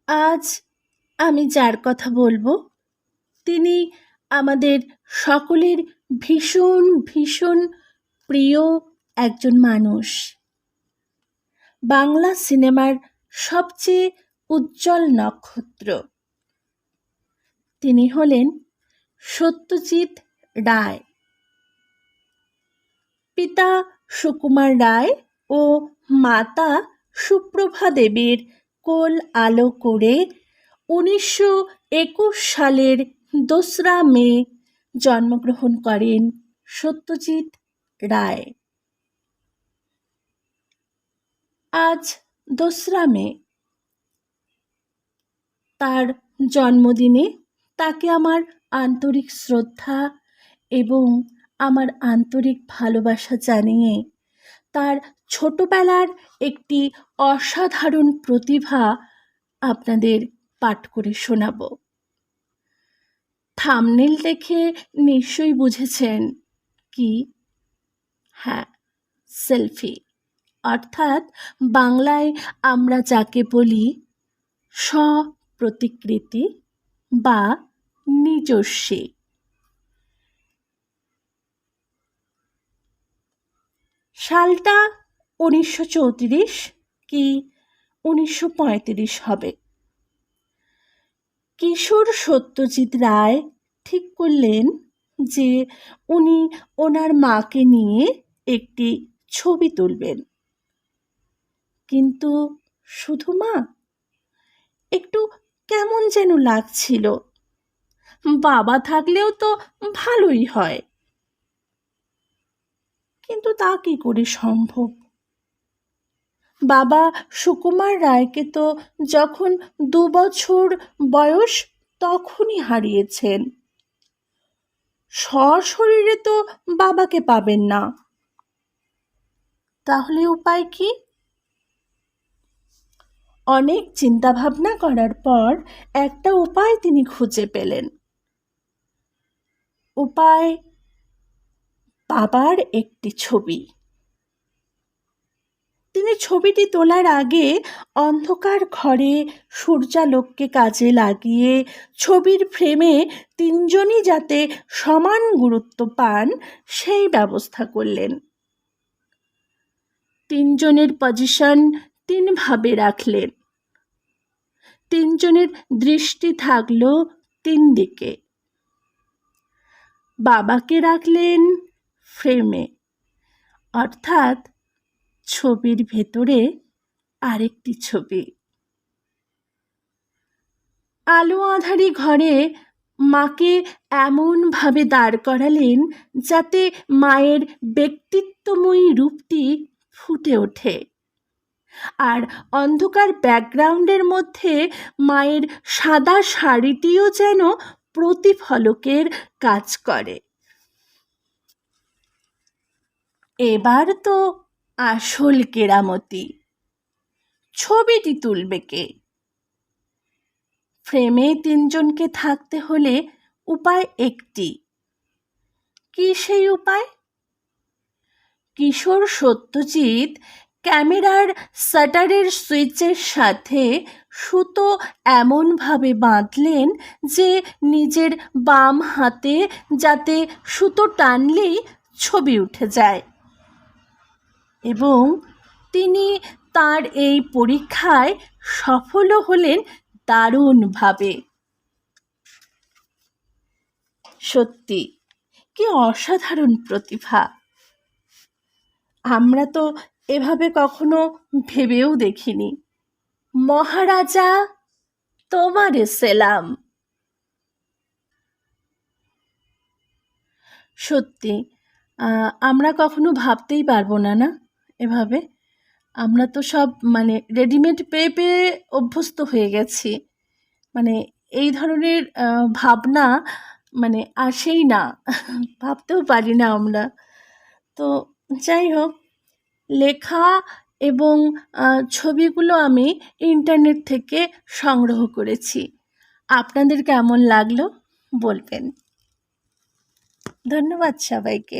আজ আমি যার কথা বলবো তিনি আমাদের সকলের ভীষণ ভীষণ প্রিয় একজন মানুষ। বাংলা সিনেমার সবচেয়ে উজ্জ্বল নক্ষত্র। তিনি হলেন সত্যজিৎ রায়। পিতা সুকুমার রায় ও মাতা সুপ্রভা দেবীর কোল আলো করে 1921 সালের 2রা মে জন্মগ্রহণ করেন সত্যজিৎ রায়। আজ 2রা মে, তার জন্মদিনে তাকে আমার আন্তরিক শ্রদ্ধা এবং আমার আন্তরিক ভালোবাসা জানিয়ে তার ছোটবেলার একটি অসাধারণ প্রতিভা আপনাদের পাঠ করে শোনাব। থাম্বনেল দেখে নিশ্চয়ই বুঝেছেন কি? হ্যাঁ, সেলফি, অর্থাৎ বাংলায় আমরা যাকে বলি স্বপ্রতিকৃতি বা নিজস্বী। সালটা 1934 কি 1935 হবে। কিশোর সত্যজিৎ রায় ঠিক করলেন যে উনি ওনার মাকে নিয়ে একটি ছবি তুলবেন। কিন্তু শুধু মা, একটু কেমন যেন লাগছিল। বাবা থাকলেও তো ভালোই হয়, কিন্তু তা কি করে সম্ভব? বাবা সুকুমার রায়কে তো যখন 2 বছর বয়স তখনই হারিয়েছেন। সশরীরে তো বাবাকে পাবেন না, তাহলে উপায় কি? অনেক চিন্তাভাবনা করার পর একটা উপায় তিনি খুঁজে পেলেন। উপায় বাবার একটি ছবি। তিনি ছবিটি তোলার আগে অন্ধকার ঘরে সূর্যালোককে কাজে লাগিয়ে ছবির ফ্রেমে 3 জনই যাতে সমান গুরুত্ব পান সেই ব্যবস্থা করলেন। 3 জনের পজিশন 3 ভাবে রাখলেন। 3 জনের দৃষ্টি থাকলো 3 দিকে। বাবাকে রাখলেন ফ্রেমে, অর্থাৎ ছবির ভেতরে আরেকটি ছবি। আলো আঁধারি ঘরে মাকে এমনভাবে দাঁড় করালেন যাতে মায়ের ব্যক্তিত্বময়ী রূপটি ফুটে ওঠে, আর অন্ধকার ব্যাকগ্রাউন্ডের মধ্যে মায়ের সাদা শাড়িটিও যেন প্রতিফলকের কাজ করে। এবার তো আসল কেরামতি। ছবিটি তুলবে কে? ফ্রেমে 3 জনকে থাকতে হলে উপায় একটি। কি সেই উপায়? কিশোর সত্যজিৎ ক্যামেরার শাটারের সুইচের সাথে সুতো এমনভাবে বাঁধলেন যে নিজের বাম হাতে যাতে সুতো টানলেই ছবি উঠে যায়, এবং তিনি তার এই পরীক্ষায় সফলও হলেন দারুণভাবে। সত্যি কি অসাধারণ প্রতিভা! আমরা তো এভাবে কখনো ভেবেও দেখিনি। মহারাজা, তোমারে সেলাম। সত্যি আমরা কখনো ভাবতেই পারবো না, না এভাবে। আমরা তো সব রেডিমেড পেয়ে পেয়ে অভ্যস্ত হয়ে গেছি। এই ধরনের ভাবনা আসেই না, ভাবতেও পারি না আমরা। তো যাই হোক, লেখা এবং ছবিগুলো আমি ইন্টারনেট থেকে সংগ্রহ করেছি। আপনাদের কেমন লাগলো বলবেন। ধন্যবাদ সবাইকে।